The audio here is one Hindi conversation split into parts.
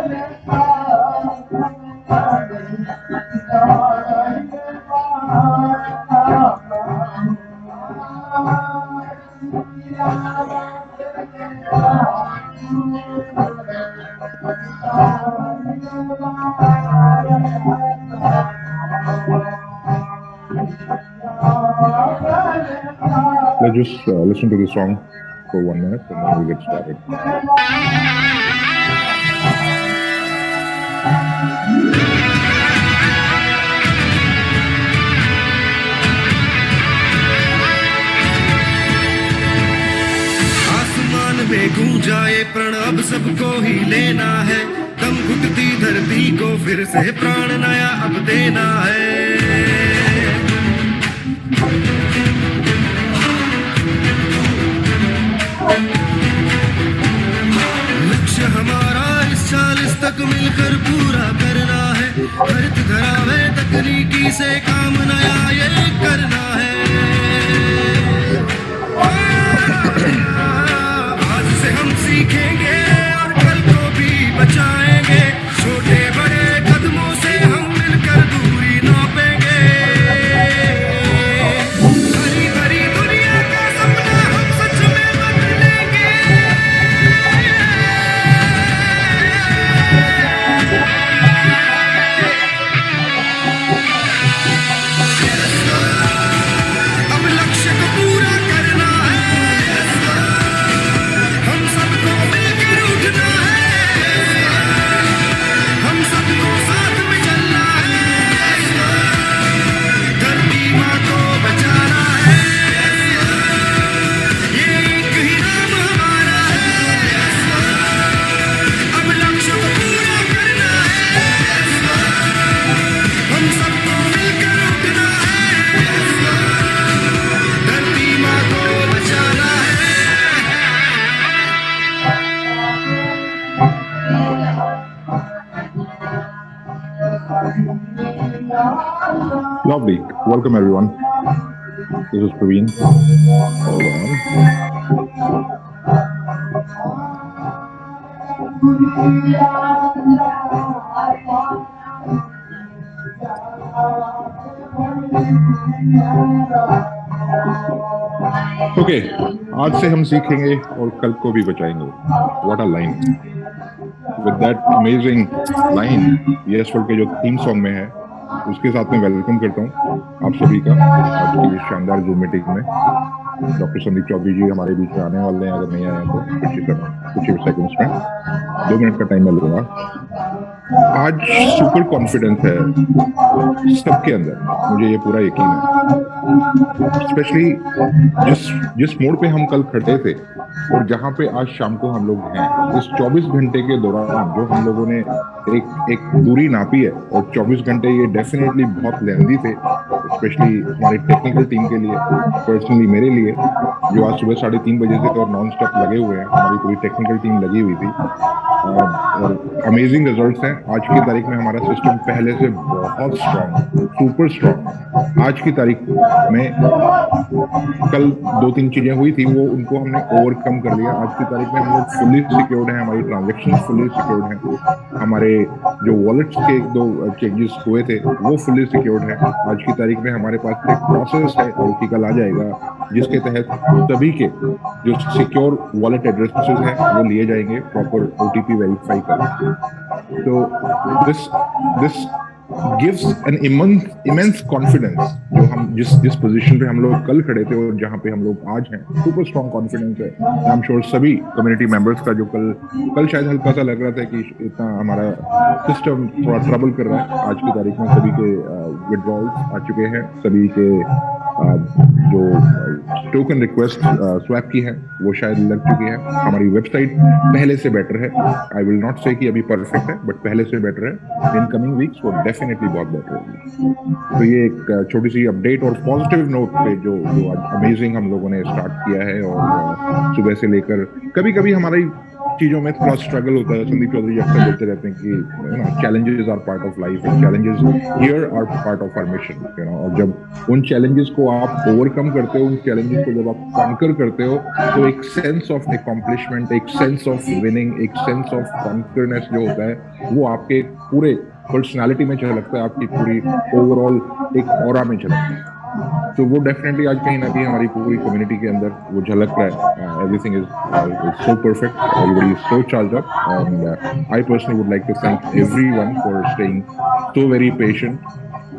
Let's just listen to the song for 1 minute and then we'll get started. आसमान में गूंजाए प्रणव सबको ही लेना है, दम घुटती धरती को फिर से प्राण नया अब देना है। लक्ष्य हमारा इस 40 तक मिलकर पूरा करना है, हरित धरा में तकनीकी से काम नया ये करना है। आज से हम सीखेंगे और कल को भी बचाएंगे, छोटे बड़े कदमों से हम मिलकर दूरी नापेंगे। हरी भरी दुनिया का सपना हम सच में बदलेंगे। अब लक्ष्य को पूरा करना है, हम सबको मिलकर उठना है, हम सबको साथ में चलना है, धरती माँ को बचाना है, ये एक ही नाम हमारा है। अब लक्ष्य को पूरा करना है, हम सबको मिलकर उठना है, धरती माँ को बचाना है। Lovely. Welcome everyone. This is Praveen. Hold on. Okay, आज से हम सीखेंगे और कल को भी बचाएंगे. What a line! With that amazing line, Yes World के जो थीम सॉन्ग में है, उसके साथ में वेलकम करता हूँ आप सभी का आज की इस शानदार जूम मीटिंग में। डॉक्टर संदीप चौधरी जी हमारे बीच में आने वाले हैं, अगर नहीं आए तो कुछ ही सेकंड्स में, 2 मिनट का टाइम मैं लूंगा। आज सुपर कॉन्फिडेंस है सबके अंदर, मुझे ये पूरा यकीन है। स्पेशली जिस मोड़ पे हम कल खड़े थे और जहाँ पे आज शाम को हम लोग हैं, इस 24 घंटे के दौरान जो हम लोगों ने एक दूरी नापी है, और 24 घंटे ये डेफिनेटली बहुत लेंथी थे, स्पेशली हमारी टेक्निकल टीम के लिए, पर्सनली मेरे लिए, जो आज सुबह 3:30 बजे से और नॉन स्टॉप लगे हुए हैं। हमारी पूरी टेक्निकल टीम लगी हुई थी और अमेजिंग रिजल्ट्स हैं। आज की तारीख में हमारा सिस्टम पहले से बहुत स्ट्रांग, सुपर स्ट्रांग। आज की तारीख में कल 2-3 चीजें हुई थी, वो उनको हमने ओवरकम कर लिया। आज की तारीख में हम लोग फुल्ली सिक्योर्ड हैं, हमारी ट्रांजेक्शन फुल्ली सिक्योर्ड हैं, हमारे जो वॉलेट्स के 2 चेंजेस हुए थे वो फुल्ली सिक्योर्ड है। आज की तारीख में हमारे पास एक प्रोसेस है जो कि कल आ जाएगा, जिसके तहत सभी के जो सिक्योर वॉलेट एड्रेसेस हैं वो लिए जाएंगे प्रॉपर OTP वेरीफाई कर। तो this gives an immense confidence, जो हम जिस पोजीशन पे हम लोग कल खड़े थे और जहाँ पे हम लोग आज हैं, सुपर स्ट्रॉन्ग कॉन्फिडेंस है। आई एम श्योर सभी कम्युनिटी मेंबर्स का जो कल शायद हल्का सा लग रहा था कि इतना हमारा सिस्टम थोड़ा ट्रबल कर रहा है, आज की तारीख में सभी के विड्रॉल्स आ चुके हैं, सभी के जो टोकन रिक्वेस्ट स्वैप की है वो शायद लग चुकी है। हमारी वेबसाइट पहले से बेटर है, आई विल नॉट से कि अभी परफेक्ट है, बट पहले से बेटर है। इन कमिंग वीक्स वो डेफिनेटली बहुत बेटर होगी। तो ये एक छोटी सी अपडेट और पॉजिटिव नोट पे जो आज अमेजिंग हम लोगों ने स्टार्ट किया है, और सुबह से लेकर कभी कभी हमारी चीजों में थोड़ा स्ट्रगल होता है। संदीप चौधरी अक्सर बोलते रहते हैं कि challenges are part of life and challenges here are part of our mission. और जब उन चैलेंजेस को आप ओवरकम करते हो, उन चैलेंजेस को जब आप कॉन्कर करते हो, तो एक सेंस ऑफ अकॉम्प्लिशमेंट, एक सेंस ऑफ विनिंग, एक सेंस ऑफ कॉन्करनेस जो होता है वो आपके पूरे पर्सनालिटी में झलकता है, आपकी पूरी ओवरऑल एक ऑरा में झलकता है। तो वो डेफिनेटली आज कहीं ना कहीं हमारी पूरी कम्युनिटी के अंदर वो झलक रहा है। Everything is so perfect, everybody is so charge up, and I personally would like to thank everyone for staying so very patient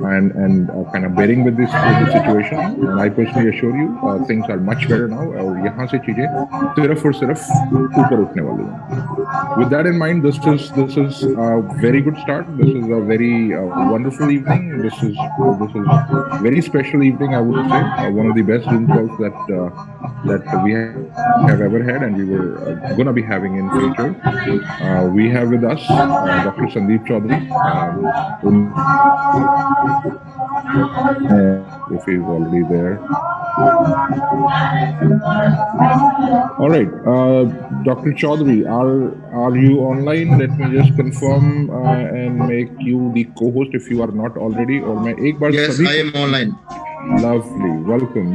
and kind of bearing with this situation. And I personally assure you things are much better now, और यहाँ से चीजें सिर्फ और सिर्फ ऊपर उठने वाली हैं। With that in mind, this is a very good start. This is a very wonderful evening. This is very special evening, I would say. One of the best Zoom calls that we have ever had, and we were gonna be having in future. We have with us Dr. Sandeep Chaudhary. If he's already there. All right, Dr. Chaudhary, are you online? Let me just confirm and make you the co-host if you are not already. और मैं एक बार Yes, I am online. Lovely, welcome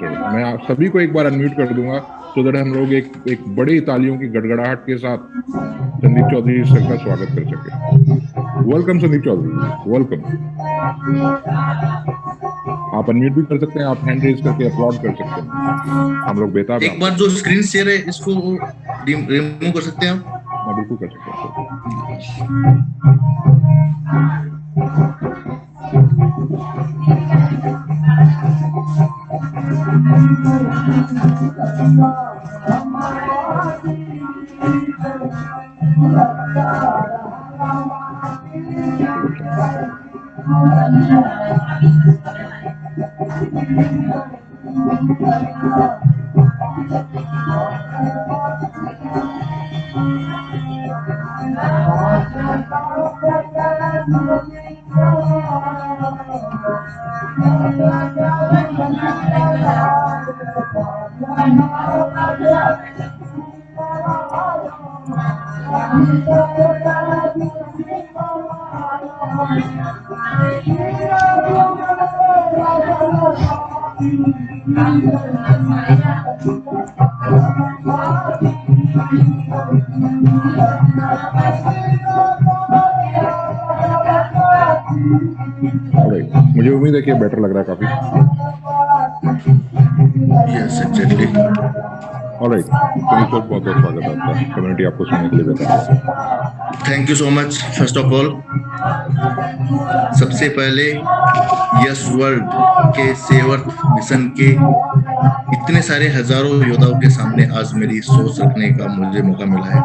sir. मैं आप सभी को एक बार अनम्यूट कर दूंगा so that हम लोग एक बड़ी तालियों की गड़गड़ाहट के साथ संदीप चौधरी सर का स्वागत कर सके। Welcome Sandeep Chaudhary, welcome. आप अनम्यूट भी कर सकते हैं, आप हैंड रेज करके अपलोड कर सकते हैं, हम लोग बेताब। एक बार जो स्क्रीन शेयर है इसको रिमूव कर सकते हैं आप? हाँ बिल्कुल कर सकते हैं। मुझे उम्मीद है कि बेटर लग रहा है काफी। Yes, exactly. ऑलराइट, तो बहुत बहुत स्वागत है आपका, कम्युनिटी आपको सुनने के लिए बेहतर है। Thank you so much. First of all, सबसे पहले यस वर्ल्ड के सेवर्थ मिशन के इतने सारे हजारों योद्धाओं के सामने आज मेरी सोच रखने का मुझे मौका मिला है।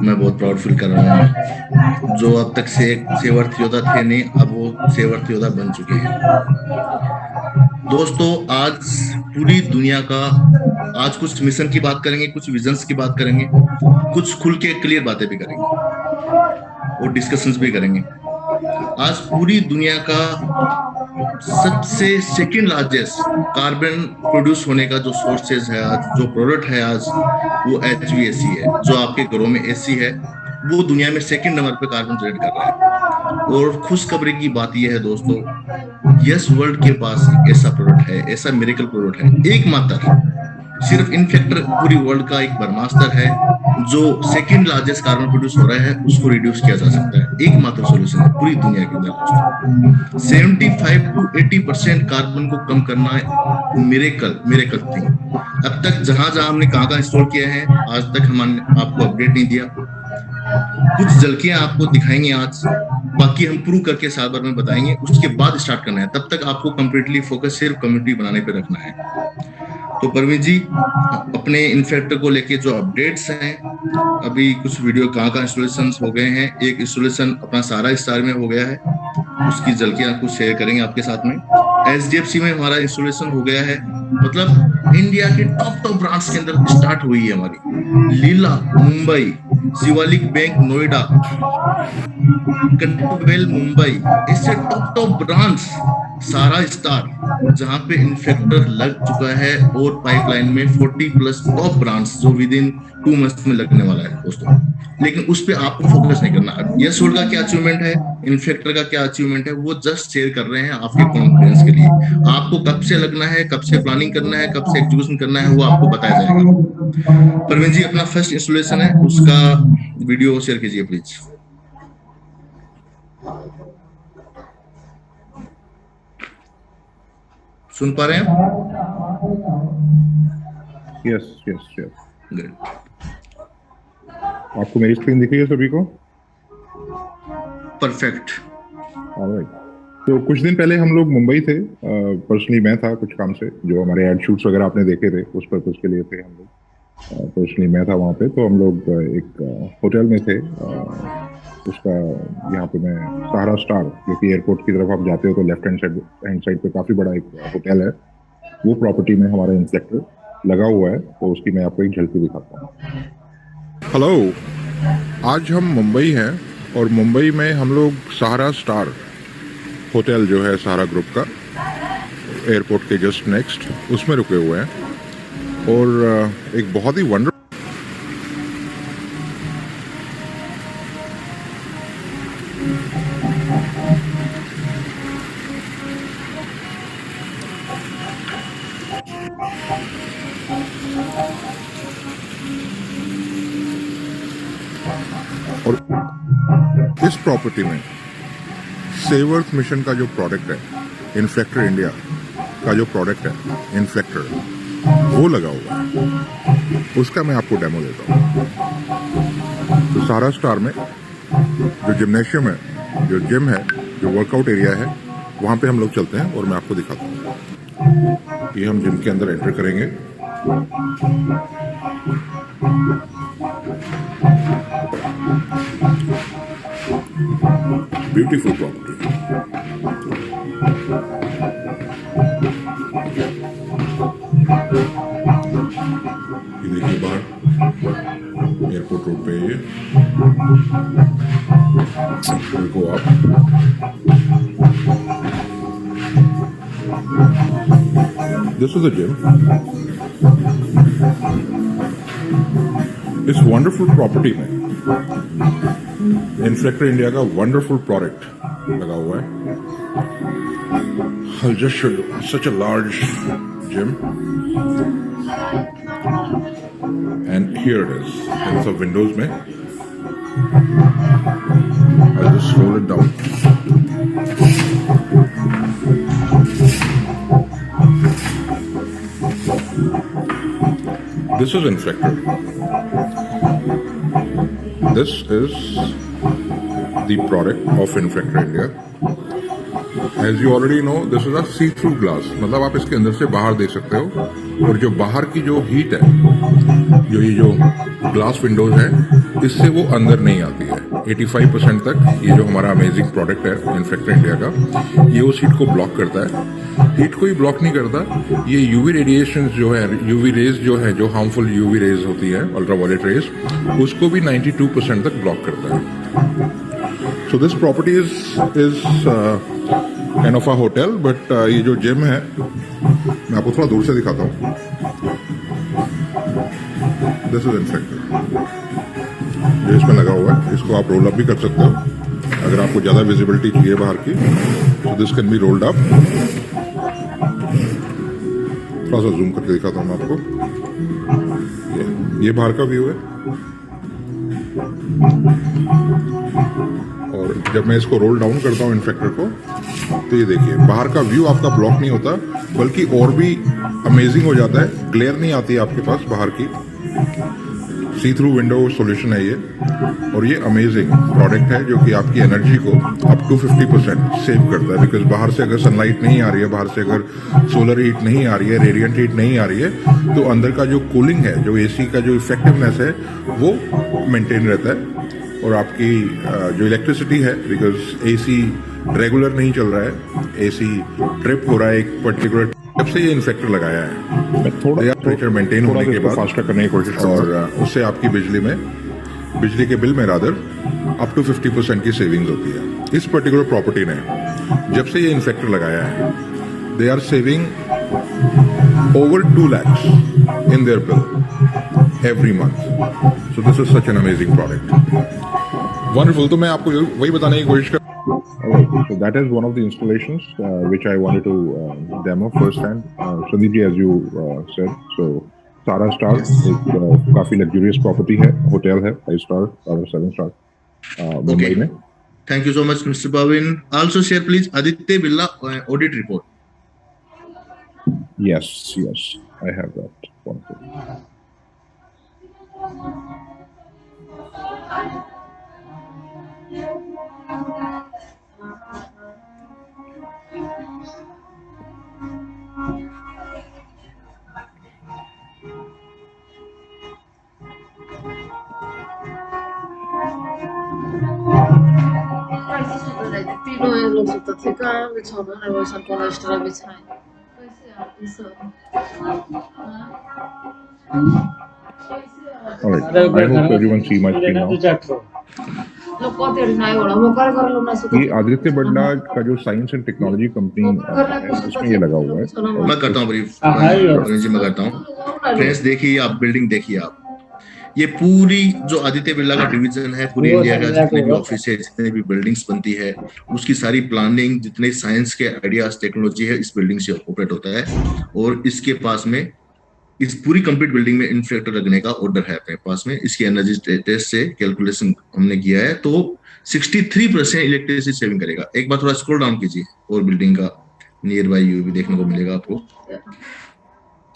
मैं बहुत प्राउड फील कर रहा हूँ। जो अब तक से सेवर्थ योद्धा थे नहीं, अब वो सेवर्थ योद्धा बन चुके हैं। दोस्तों, आज पूरी दुनिया का, आज कुछ मिशन की बात करेंगे, कुछ विजन्स की बात करेंगे, कुछ खुल के क्लियर बातें भी करेंगे और डिस्कशंस भी करेंगे। आज पूरी दुनिया का सबसे सेकंड लार्जेस्ट कार्बन प्रोड्यूस होने का जो सोर्सेज है आज, जो प्रोडक्ट है आज, वो HVAC है। जो आपके घरों में AC है, वो दुनिया में सेकंड नंबर पे कार्बन जनरेट कर रहा है। और खुशखबरी की बात यह है दोस्तों, यस वर्ल्ड के पास ऐसा प्रोडक्ट है, ऐसा मिरेकल प्रोडक्ट है, एकमात्र सिर्फ इनफैक्टर पूरी वर्ल्ड का एक ब्रह्मास्त्र है जो सेकंड लार्जेस्ट कार्बन प्रोड्यूस हो रहा है, उसको रिड्यूस किया जा सकता है। एकमात्र सॉल्यूशन है पूरी दुनिया के अंदर। 75 to 80% कार्बन को कम करना है मिरेकल थिंग। अब तक जहां हमने कहाँ इंस्टॉल किया है, आज तक हमने आपको अपडेट नहीं दिया। कुछ झलकियां आपको दिखाएंगे आज, बाकी हम प्रूव करके साल भर में बताएंगे, उसके बाद स्टार्ट करना है। तब तक आपको कंप्लीटली फोकस सिर्फ कम्युनिटी बनाने पे रखना है। तो परवीन जी, अपने इन्फेक्टर को लेके जो अपडेट्स हैं, अभी कुछ वीडियो कहाँ इंस्टॉलेशन हो गए हैं, एक इंस्टॉलेशन अपना सारा स्टार में हो गया है, उसकी झलकियां कुछ शेयर करेंगे आपके साथ में। SDFC में हमारा इंस्टॉलेशन हो गया है, मतलब इंडिया के टॉप ब्रांड्स के अंदर स्टार्ट हुई है हमारी। लीला मुंबई शिवालिक बैंक नोएडा, कंवेल मुंबई, इससे टॉप ब्रांड्स, सारा स्टार जहां पे इन्फेक्टर लग चुका है, और पाइपलाइन में 40+ टॉप ब्रांड्स जो विद इन 2 मंथ्स में लगने वाला है दोस्तों। लेकिन उस पे आपको फोकस नहीं करना। यस वर्ल्ड का क्या अचीवमेंट है, इन्फेक्टर का क्या अचीवमेंट है, वो जस्ट शेयर कर रहे हैं आपके कॉन्फिडेंस के लिए। आपको कब से लगना है, कब से प्लानिंग करना है, कब से एग्जीक्यूशन करना है, वो आपको बताया जाएगा। प्रवीण जी अपना फर्स्ट इंस्टॉलेशन है, उसका वीडियो शेयर कीजिए प्लीज। सुन पा रहे हैं? Yes yes yes, great. आपको मेरी स्क्रीन दिख रही है सभी को? परफेक्ट। ऑलराइट। तो कुछ दिन पहले हम लोग मुंबई थे, पर्सनली मैं था कुछ काम से, जो हमारे एड शूट्स वगैरह आपने देखे थे उस पर्पज के लिए थे हम लोग। पर्सनली मैं था वहाँ पे, तो हम लोग एक होटल में थे, उसका यहाँ पे मैं सहारा स्टार, जो कि एयरपोर्ट की तरफ आप जाते हो तो लेफ्ट हैंड साइड पे काफ़ी बड़ा एक होटल है, वो प्रॉपर्टी में हमारा इंस्पेक्टर लगा हुआ है, तो उसकी मैं आपको एक झलकी दिखाता हूँ। हेलो, आज हम मुंबई हैं और मुंबई में हम लोग सहारा स्टार होटल जो है सहारा ग्रुप का, एयरपोर्ट के जस्ट नेक्स्ट उसमें रुके हुए हैं, और एक बहुत ही वंडर और इस प्रॉपर्टी में सेवर्थ मिशन का जो प्रोडक्ट है, इन्फ्लेक्टर इंडिया का जो प्रोडक्ट है इन्फ्लेक्टर, वो लगा हुआ है, उसका मैं आपको डेमो देता हूँ। तो सहारा स्टार में जो जिम्नेशियम है, जो जिम है, जो वर्कआउट एरिया है, वहाँ पे हम लोग चलते हैं और मैं आपको दिखाता हूँ। ये हम जिम के अंदर एंटर करेंगे। Beautiful property. ये देखिए बाहर एयरपोर्ट रोड पे, ये को आप दिस इज अ जिम। इस वंडरफुल प्रॉपर्टी में इन्फ्लेक्टर इंडिया का वंडरफुल प्रोडक्ट लगा हुआ है। I'll just show you such a large gym, and here it is. It's a windows में. I'll just scroll it down. This is Inflector. This is the product of Inflector India. As you already know, this is a see-through glass. मतलब आप इसके अंदर से बाहर देख सकते हो, और जो बाहर की जो हीट है, जो ये जो ग्लास विंडोज है, इससे वो अंदर नहीं आती है। 85% तक ये जो हमारा अमेजिंग प्रोडक्ट है इन्फ्लेक्टर इंडिया का, ये उस हीट को ब्लॉक करता है। हीट को ही ब्लॉक नहीं करता, ये यूवी रेडिएशन जो है, यूवी रेज जो है, जो हार्मफुल यूवी रेज होती है, अल्ट्रावायलेट रेज, उसको भी 92% तक ब्लॉक करता है। So this property is kind of a hotel, but ये जो जिम है, मैं आपको थोड़ा दूर से दिखाता हूँ। दिस इज इन्फ्लेक्टर जो इसमें लगा हुआ है, इसको आप रोल अप भी कर सकते हो अगर आपको ज़्यादा विजिबिलिटी चाहिए बाहर की, तो this can be rolled up. थोड़ा सा जूम करके दिखाता हूँ मैं आपको। ये बाहर का व्यू है, और जब मैं इसको रोल डाउन करता हूँ इन्फेक्टर को, तो ये देखिए बाहर का व्यू आपका ब्लॉक नहीं होता, बल्कि और भी अमेजिंग हो जाता है। ग्लेयर नहीं आती है आपके पास बाहर की, सी थ्रू विंडो सोल्यूशन है ये, और ये अमेजिंग प्रोडक्ट है जो कि आपकी एनर्जी को अप टू 50% सेव करता है। बिकॉज बाहर से अगर सनलाइट नहीं आ रही है, बाहर से अगर सोलर हीट नहीं आ रही है, रेडिएंट हीट नहीं आ रही है, तो अंदर का जो कूलिंग है, जो एसी का जो इफेक्टिवनेस है, वो मेंटेन रहता है। और आपकी जो इलेक्ट्रिसिटी है, बिकॉज एसी रेगुलर नहीं चल रहा है, एसी ट्रिप हो रहा है एक पर्टिकुलर, जब से ये इन्फेक्टर लगाया है, थोड़ा प्रेशर मेंटेन होने के बाद फास्टर करने की कोशिश, और उससे आपकी बिजली में बिजली के बिल में रादर अप टू 50% की सेविंग्स होती है। इस पर्टिकुलर प्रॉपर्टी ने जब से ये इन्फेक्टर लगाया है, they are saving over 2 lakhs in their bill every month. So this is such an amazing product. Wonderful. तो मैं आपको वही बताने की कोशिश कर. Alright, so that is one of the installations which I wanted to demo firsthand. Sandeep ji, as you said, so Sara Star एक काफी luxurious property है, hotel है, 5 star और 7 star मुंबई में. Thank you so much, Mr. Bhavin. Also share please Aditya Birla audit report. Yes, I have that. Wonderful. All right. I hope everyone see my screen now. ये आदित्य बिरला का जो साइंस एंड टेक्नोलॉजी कंपनी है, उसमें ये लगा हुआ है. मैं करता हूँ ब्रीफ, मैं करता हूँ. फ्रेंड्स देखिए, आप बिल्डिंग देखिए, आप ये पूरी जो आदित्य बिरला का डिवीजन है, पूरी इंडिया का जितने भी ऑफिस है, जितने भी बिल्डिंग्स बनती है, उसकी सारी प्लानिंग, जितने साइंस के आइडियाज, टेक्नोलॉजी है, इस बिल्डिंग से ऑपरेट होता है. और इसके पास में इस पूरी कंप्लीट बिल्डिंग में इन्फ्लेक्टर लगने का ऑर्डर है अपने पास में. इसकी एनर्जी टेस्ट से कैलकुलेशन हमने किया है, तो 63% इलेक्ट्रिसिटी सेविंग करेगा. एक बार थोड़ा स्क्रॉल डाउन कीजिए और बिल्डिंग का नियर बाय व्यू भी देखने को मिलेगा आपको.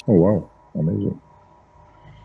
Oh wow, amazing.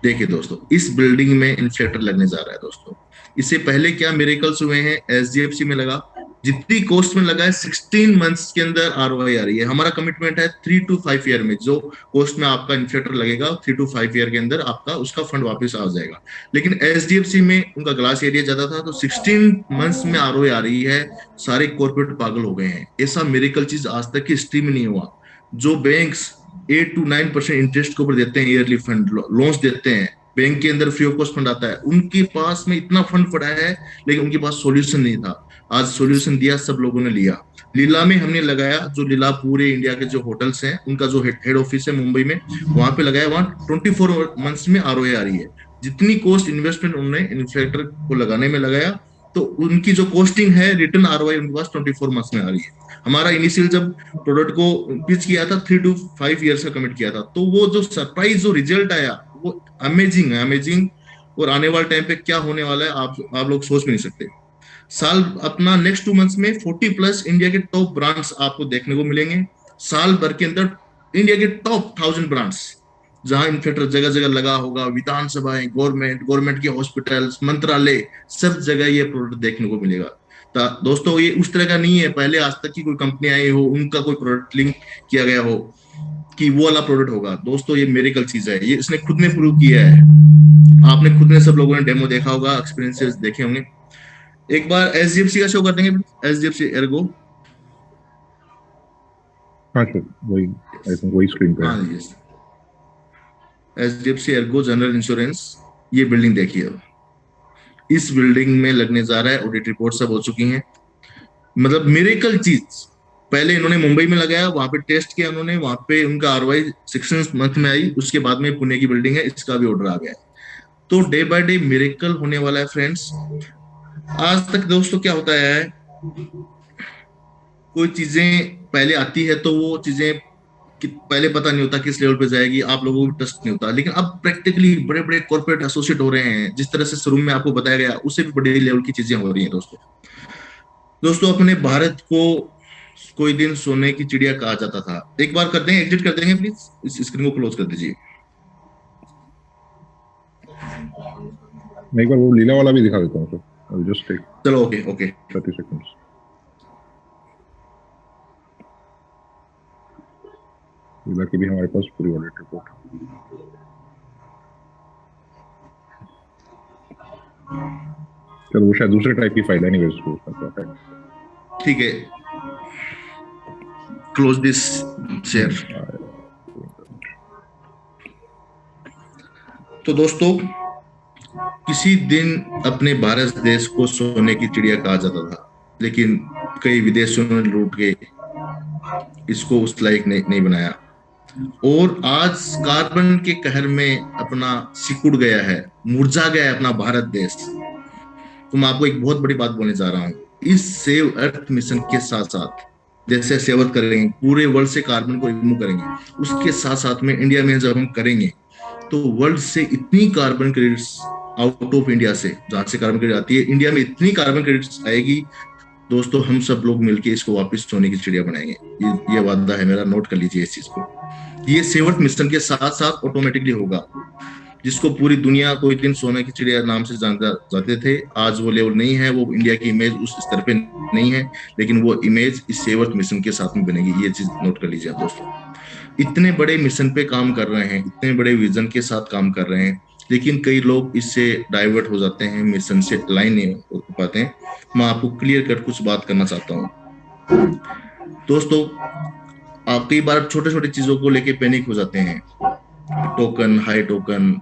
देखिए दोस्तों, इस बिल्डिंग में इन्फ्लेक्टर लगने जा रहा है दोस्तों. इससे पहले क्या मिरेकल्स हुए हैं, एसडीएफसी में लगा, जितनी कॉस्ट में लगा है 16 मंथ्स के अंदर आरओआई आ रही है. हमारा कमिटमेंट है 3 to 5 ईयर में जो कॉस्ट में आपका इन्फ्लेक्टर लगेगा, 3 to 5 ईयर के अंदर आपका उसका फंड वापस आ जाएगा. लेकिन एसडीएफसी में उनका ग्लास एरिया ज्यादा था, तो 16 मंथ्स में आरओआई आ रही है. सारे कॉर्पोरेट पागल हो गए हैं. ऐसा मिरेकल चीज आज तक की हिस्ट्री में नहीं हुआ. जो बैंक्स 8 to 9% इंटरेस्ट के ऊपर देते हैं, ईयरली फंड लोन्स देते हैं, बैंक के अंदर फ्री ऑफ कॉस्ट फंड आता है, उनके पास में इतना फंड पड़ा है, लेकिन उनके पास सॉल्यूशन नहीं था. आज सॉल्यूशन दिया, सब लोगों ने लिया. लीला में हमने लगाया, जो लीला पूरे इंडिया के जो होटल्स हैं, उनका जो हेड ऑफिस है मुंबई में, वहां पे लगाया. वहां 24 मंथ्स में आरओआई आ रही है. जितनी कॉस्ट इन्वेस्टमेंट उन्होंने इन्फ्लेक्टर को लगाने में लगाया, तो उनकी जो कॉस्टिंग है, रिटर्न आरओआई उनके पास 24 मंथ्स में आ रही है. हमारा इनिशियल जब प्रोडक्ट को पिच किया था, 3 to 5 ईयर्स का कमिट किया था, तो वो जो सरप्राइज जो रिजल्ट आया, वो अमेजिंग है, अमेजिंग. और आने वाले टाइम पे क्या होने वाला है, आप लोग सोच भी नहीं सकते. साल अपना नेक्स्ट 2 मंथ्स में 40+ इंडिया के टॉप ब्रांड्स आपको देखने को मिलेंगे. साल भर के अंदर इंडिया के टॉप 1000 ब्रांड्स, जहां इन्फ्लेक्टर जगह जगह लगा होगा, विधानसभाएं, गवर्नमेंट के हॉस्पिटल्स, मंत्रालय, सब जगह ये प्रोडक्ट देखने को मिलेगा. दोस्तों, ये उस तरह का नहीं है पहले आज तक की कोई कंपनी आई हो, उनका कोई प्रोडक्ट लिंक किया गया हो कि वो वाला प्रोडक्ट होगा. दोस्तों, ये मिरेकल चीज है. ये इसने खुद ने प्रूव किया है. आपने खुद ने, सब लोगों ने डेमो देखा होगा, एक्सपीरियंसेस देखे होंगे. एक बार एसडीएफसी का शो कर देंगे, एसडीएफसी एर्गो. हाँ सर, वही आई थिंक वही स्क्रीन पे. हाँ जी, एसडीएफसी एर्गो जनरल इंश्योरेंस. ये बिल्डिंग देखिए, इस बिल्डिंग में लगने जा रहा है. ऑडिट रिपोर्ट सब हो चुकी हैं. मतलब मिरेकल चीज. पहले इन्होंने मुंबई में लगाया, वहां पे टेस्ट किया उन्होंने, वहां पे उनका आरओआई 16 मंथ में आई. उसके बाद में पुणे की बिल्डिंग है, इसका भी ऑर्डर आ गया है. तो डे बाय डे मिरेकल होने वाला है फ्रेंड्स. आज तक दोस्तों क्या होता है, कोई चीजें पहले आती है तो वो चीजें पहले पता नहीं होता किस लेवल पे जाएगी, आप लोगों को ट्रस्ट नहीं होता. लेकिन अब प्रैक्टिकली बड़े बड़े कॉर्पोरेट एसोसिएट हो रहे हैं. जिस तरह से शुरू में आपको बताया गया, उससे भी बड़े लेवल की चीजें हो रही हैं दोस्तों. अपने भारत को कोई दिन सोने की चिड़िया कहा जाता था. एक बार कर देंगे, एग्जिट कर देंगे प्लीज, इस स्क्रीन को क्लोज कर दीजिए. मैं एक बार वो लीला वाला भी दिखा देता हूँ सर. जस्ट टेक, चलो ओके 30 सेकंड्स. लीला की भी हमारे पास पूरी ऑडिट रिपोर्ट. चलो, वो शायद दूसरे टाइप की फाइल है, एनीवेज उसका ठीक है. Close this share. तो दोस्तों, किसी दिन अपने भारत देश को सोने की चिड़िया कहा जाता था, लेकिन कई विदेशियों ने लूट के इसको उस लायक नहीं बनाया, और आज कार्बन के कहर में अपना सिकुड़ गया है, मुरझा गया है अपना भारत देश। तो मैं आपको एक बहुत बड़ी बात बोलने जा रहा हूँ। इस सेव अर्थ मिशन के साथ साथ जैसे सेव अर्थ करेंगे, पूरे वर्ल्ड से कार्बन को रिमूव करेंगे, उसके साथ साथ में इंडिया में जब हम करेंगे तो वर्ल्ड से इतनी carbon credits out of India से, जहां से कार्बन क्रेडिट आती है, इंडिया में इतनी कार्बन क्रेडिट्स आएगी दोस्तों, हम सब लोग मिलके इसको वापस सोने की चिड़िया बनाएंगे। ये वादा है मेरा, नोट कर लीजिए इस चीज को। ये सेव अर्थ मिशन के साथ साथ ऑटोमेटिकली होगा। जिसको पूरी दुनिया कोई दिन सोने की चिड़िया नाम से जाते थे, आज वो लेवल नहीं है, वो इंडिया की इमेज उस स्तर पे नहीं है, लेकिन वो इमेज इस सेव अर्थ मिशन के साथ में बनेगी। ये चीज नोट कर लीजिए आप दोस्तों। इतने बड़े मिशन पे काम कर रहे हैं, इतने बड़े विजन के साथ काम कर रहे हैं, लेकिन कई लोग इससे डाइवर्ट हो जाते हैं, मिशन से अलाइन नहीं हो पाते हैं। मैं आपको क्लियर कट कुछ बात करना चाहता हूँ दोस्तों। आप कई बार छोटे छोटे चीजों को लेके पैनिक हो जाते हैं, टोकन, हाई टोकन,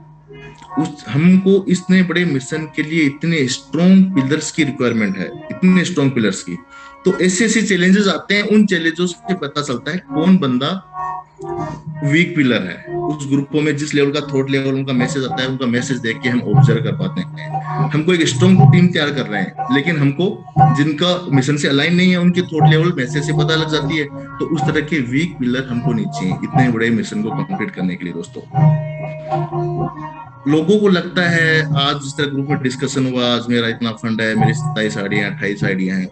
हमको इतने बड़े मिशन के लिए इतने स्ट्रॉन्ग पिलर्स की रिक्वायरमेंट है, इतने स्ट्रॉन्ग पिलर्स की। तो ऐसे चैलेंजेस आते हैं, उन चैलेंजेस से पता चलता है कौन बंदा वीक पिलर है। उस ग्रुपों में जिस लेवल का थॉट लेवल उनका मैसेज आता है, उनका मैसेज देख के हम ऑब्जर्व कर पाते हैं। हमको एक स्ट्रॉन्ग टीम तैयार कर रहे हैं, लेकिन हमको जिनका मिशन से अलाइन नहीं है उनके थॉट लेवल मैसेज से पता लग जाती है। तो उस तरह के वीक पिलर हमको नहीं चाहिए इतने बड़े मिशन को कंप्लीट करने के लिए दोस्तों। लोगों को लगता है, आज जिस तरह ग्रुप में डिस्कशन हुआ, आज मेरा इतना फंड है, मेरी 27 आइडिया 28 आइडिया हैं,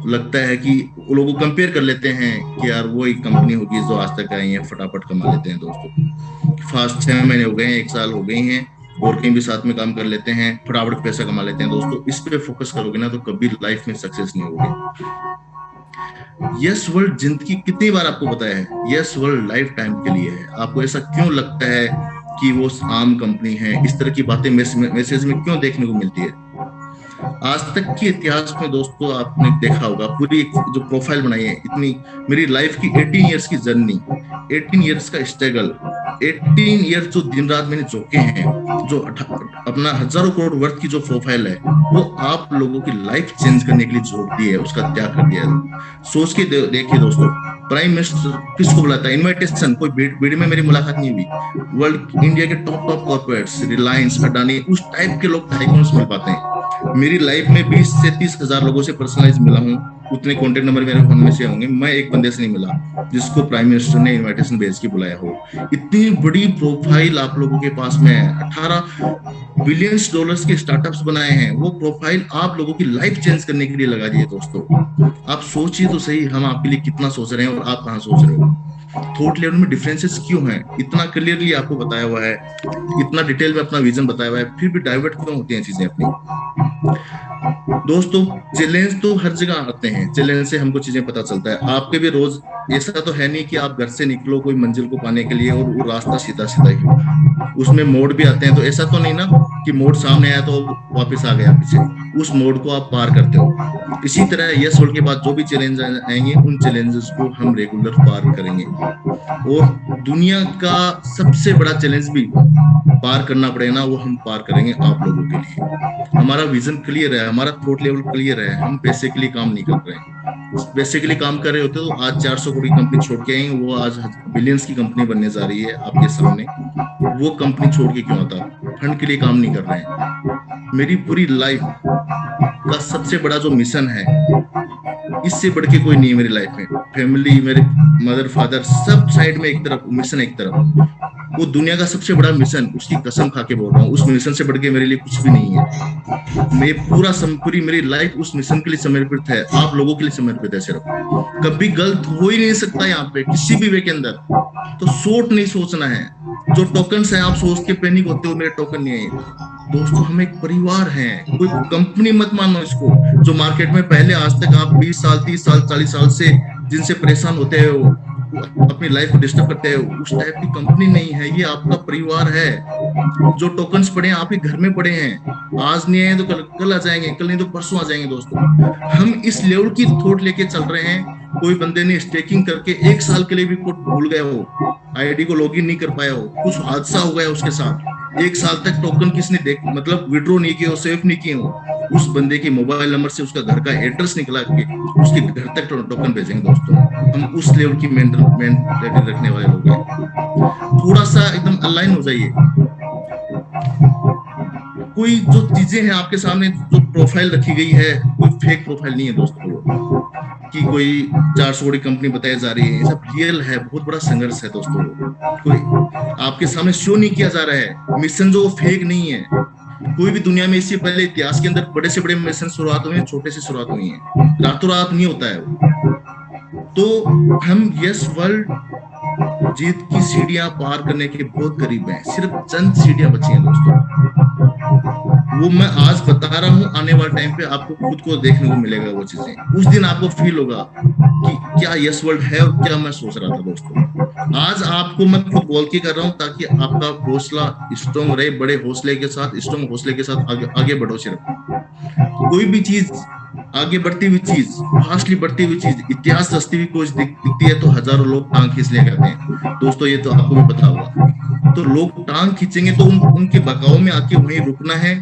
लगता है कि वो लोग कंपेयर कर लेते हैं कि यार वो एक कंपनी होगी जो आज तक आई है, फटाफट कमा लेते हैं दोस्तों। फास्ट 6 महीने हो गए हैं, 1 साल हो गए हैं, और कहीं भी साथ में काम कर लेते हैं, फटाफट पैसा कमा लेते हैं दोस्तों। इस पे फोकस करोगे ना तो कभी लाइफ में सक्सेस नहीं होगे। यस वर्ल्ड जिंदगी कितनी बार आपको बताया है, यस वर्ल्ड लाइफ टाइम के लिए है। आपको ऐसा क्यों लगता है कि वो आम कंपनी है? इस तरह की बातें मैसेज में क्यों देखने को मिलती है? आज तक के इतिहास में दोस्तों आपने देखा होगा, पूरी जो प्रोफाइल बनाई है, इतनी मेरी लाइफ की 18 इयर्स की जर्नी, 18 इयर्स का स्ट्रगल, 18 इयर्स जो दिन रात मैंने झोंके हैं, जो अपना हजारों करोड़ वर्थ की जो प्रोफाइल है, वो आप लोगों की लाइफ चेंज करने के लिए झोंक दी है, उसका त्याग कर दिया है। सोच के देखिए दोस्तों, प्राइम मिनिस्टर किसको बुलाता है? इनविटेशन, कोई भीड़ में मेरी मुलाकात नहीं हुई। वर्ल्ड इंडिया के टॉप कॉर्पोरेट्स, रिलायंस, अडानी, उस टाइप के लोग टाइकून्स मिल पाते हैं। मेरी लाइफ में 20 से 30 हजार लोगों से पर्सनलाइज मिला हूँ, उतने कॉन्टेक्ट नंबर मेरे फोन में से होंगे, मैं एक बंदे से नहीं मिला जिसको प्राइम मिनिस्टर ने इनविटेशन भेज के बुलाया हो। इतनी बड़ी प्रोफाइल आप लोगों के पास में है, 18 बिलियंस डॉलर्स के स्टार्टअप्स बनाए हैं, वो प्रोफाइल आप लोगों की लाइफ चेंज करने के लिए लगा दी है दोस्तों। आप सोचिए तो सही, हम आपके लिए कितना सोच रहे हैं और आप कहाँ सोच रहे हो। थॉट लेवल में डिफरेंसेस क्यों हैं? इतना क्लियरली आपको बताया हुआ है, इतना डिटेल में अपना विजन बताया हुआ है, फिर भी डाइवर्ट क्यों होती हैं चीजें अपनी? दोस्तों चैलेंज तो हर जगह आते हैं, चैलेंज से हमको चीजें पता चलता है। आपके भी रोज ऐसा तो है नहीं कि आप घर से निकलो कोई मंजिल को पाने के लिए और वो रास्ता सीधा सीधा ही हो, उसमें मोड़ भी आते हैं। तो ऐसा तो नहीं ना कि मोड़ सामने आया तो वापस आ गया पीछे, उस मोड़ को आप पार करते हो। इसी तरह यस वर्ल्ड के बाद जो भी चैलेंज आएंगे, उन चैलेंजेस को हम रेगुलर पार करेंगे। और दुनिया का सबसे बड़ा चैलेंज भी पार करना पड़ेगा ना, वो हम पार करेंगे आप लोगों के लिए। हमारा विजन क्लियर है, हमारा थॉट लेवल क्लियर है, हम पैसे के लिए काम नहीं कर रहे हैं। पैसे के लिए काम कर रहे होते तो आज 400 करोड़ की कंपनी छोड़ के आएंगे, वो आज बिलियंस की कंपनी बनने जा रही है आपके सामने। वो कंपनी छोड़ के क्यों आता? फंड के लिए काम नहीं कर रहे हैं। मेरी पूरी लाइफ का सबसे बड़ा जो मिशन है, इससे बढ़ के कोई नहीं है मेरी लाइफ में। फैमिली, मेरे मदर फादर सब साइड में एक तरफ, मिशन एक तरफ। वो दुनिया का सबसे बड़ा मिशन, उसकी कसम खा के बोल रहा हूँ, उस मिशन से बढ़ के मेरे लिए कुछ भी नहीं है। मैं पूरी मेरी लाइफ उस मिशन के लिए समर्पित है, आप लोगों के लिए समर्पित है। सिर्फ कभी गलत हो ही नहीं सकता यहाँ पे किसी भी वे के अंदर। तो शॉर्ट नहीं सोचना है। जो टोकन है आप सोच के पैनिक होते हो, मेरे टोकन नहीं है दोस्तों। हम एक परिवार हैं, कोई कंपनी मत मानो इसको। जो मार्केट में पहले आज तक आप 20 साल 30 साल 40 साल से जिनसे परेशान होते हो, अपनी लाइफ को डिस्टर्ब करते हो, उस टाइप की कंपनी नहीं है। ये आपका परिवार है। जो टोकन्स पड़े हैं आपके घर में पड़े हैं, आज नहीं आए तो कल आ जाएंगे, कल नहीं तो परसों आ जाएंगे दोस्तों। हम इस लेवल की थॉट लेके चल रहे हैं। कोई बंदे ने स्टेकिंग करके 1 साल के लिए भी कोड भूल गया हो, आईडी को लॉगिन नहीं कर पाया हो, कुछ हादसा हो गया उसके साथ, 1 साल तक टोकन किसने मतलब विड्रॉ नहीं किए हो, सेव नहीं किए हो, उस बंदे के मोबाइल नंबर से उसका घर का एड्रेस निकला के उसके घर तक टोकन भेजेंगे दोस्तों। हम उस लेवल की मेंटलिटी रखने वाले लोग हैं। थोड़ा सा एकदम अलाइन हो जाइए। कोई जो चीजें हैं आपके सामने, जो प्रोफाइल रखी गई है, कोई फेक प्रोफाइल नहीं है दोस्तों, कि कोई 400 करोड़ कंपनी बताई जा रही है, ये सब रियल है। बहुत बड़ा संघर्ष है दोस्तों। कोई आपके सामने शो नहीं किया जा रहा है मिशन, जो फेक नहीं है। कोई भी दुनिया में इससे पहले इतिहास के अंदर बड़े से बड़े मिशन शुरुआत हुए हैं, छोटे से शुरुआत हुई है, रातों रात नहीं होता है वो। तो हम यस वर्ल्ड जीत की सीढ़ियां पार करने के बहुत करीब हैं, सिर्फ चंद सीढ़ियां बची हैं दोस्तों। वो मैं आज बता रहा हूं, आने वाले टाइम पे आपको खुद को देखने को मिलेगा वो चीजें। उस दिन आपको फील होगा कि क्या यस वर्ल्ड है और क्या मैं सोच रहा था दोस्तों। आज आपको मैं खुद बोल के कर रहा हूं ताकि आपका हौसला स्ट्रॉन्ग रहे, बड़े हौसले के साथ, स्ट्रॉन्ग हौसले के साथ आगे बढ़ो। सिर्फ कोई भी चीज आगे बढ़ती हुई चीज, फास्टली बढ़ती हुई चीज, इतिहास रचती हुई कोई दिखती है तो हजारों लोग टांग खींच लिया करते हैं दोस्तों। ये तो आपको भी पता होगा। तो लोग टांग खींचेंगे तो उनके बकाव में आके वहीं रुकना है,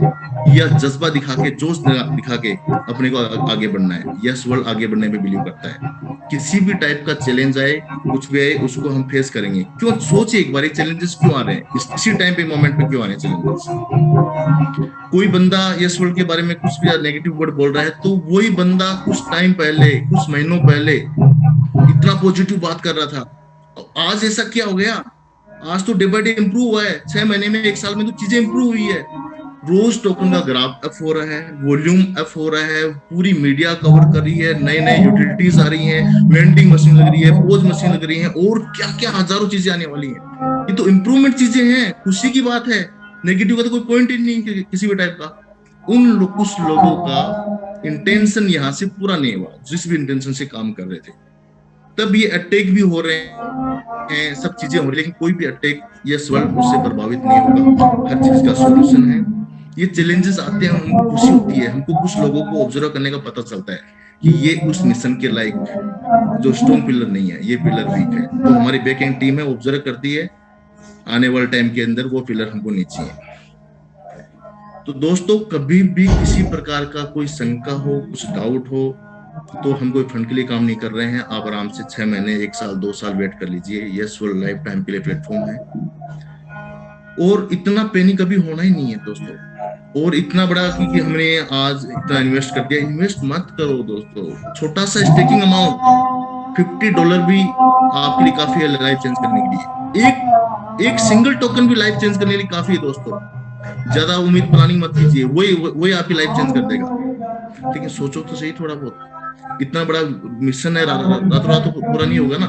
या जज्बा दिखा के, जोश दिखा के अपने को आगे बढ़ना है। यस वर्ल्ड आगे बढ़ने में बिलीव करता है। किसी भी टाइप का चैलेंज आए, कुछ भी आए, उसको हम फेस करेंगे। क्यों, सोचिए एक बार, चैलेंजेस क्यों आ रहे हैं, इसी टाइम पे, मोमेंट पे क्यों आ रहे हैं चैलेंजेस। कोई बंदा यस वर्ल्ड के बारे में कुछ भी नेगेटिव वर्ड बोल रहा है, तो वही बंदा कुछ टाइम पहले, कुछ महीनों पहले इतना पॉजिटिव बात कर रहा था। आज ऐसा क्या हो गया? आज तो डे बाय डे इंप्रूव हुआ है। 6 महीने में, 1 साल में तो चीजें इंप्रूव हुई है। रोज टोकन का ग्राफ अप हो रहा है, वॉल्यूम अप हो रहा है, पूरी मीडिया कवर कर रही है, नए नए यूटिलिटीज आ रही हैं, वेंडिंग मशीन लग रही है, पोज मशीन लग रही है, और क्या क्या हजारों चीजें आने वाली हैं। ये तो इंप्रूवमेंट चीजें हैं, खुशी की बात है। नेगेटिव का तो कोई पॉइंट ही नहीं किसी भी टाइप का। कुछ लोगों का इंटेंशन यहाँ से पूरा नहीं हुआ, जिस भी इंटेंशन से काम कर रहे थे। तब ये अटैक भी हो रहे हैं, सब चीजें हो रही, लेकिन कोई भी अटैक यस वर्ल्ड उससे प्रभावित नहीं होगा। हर चीज का सॉल्यूशन है। ये चैलेंजेस आते हैं, हमको खुशी होती है, हमको कुछ लोगों को ऑब्जर्व करने का पता चलता है कि ये उस मिशन के लायक जो स्ट्रॉन्ग पिलर नहीं है, ये पिलर वीक है। तो हमारी बैक एंड टीम है, ऑब्जर्व करती है, आने वाले टाइम के अंदर वो पिलर हमको नहीं चाहिए। तो दोस्तों, कभी भी किसी प्रकार का कोई शंका हो, कुछ डाउट हो, तो हम कोई फंड के लिए काम नहीं कर रहे हैं। आप आराम से 6 महीने, 1 साल, 2 साल वेट कर लीजिए। यस वर्ल्ड लाइफ टाइम के लिए प्लेटफॉर्म है, और इतना पैनिक कभी होना ही नहीं है दोस्तों। और इतना बड़ा क्योंकि हमने आज इतना इन्वेस्ट कर दिया, इन्वेस्ट मत करो दोस्तों। छोटा सा स्टेकिंग अमाउंट $50 भी आपके लिए काफी है लाइफ चेंज करने के लिए। एक सिंगल टोकन भी लाइफ चेंज करने के लिए काफी है दोस्तों। ज्यादा उम्मीद प्लानिंग मत कीजिए, वही आपकी लाइफ चेंज कर देगा। लेकिन सोचो तो सही थोड़ा बहुत। इतना बड़ा मिशन है, रात रात तो पूरा नहीं होगा ना।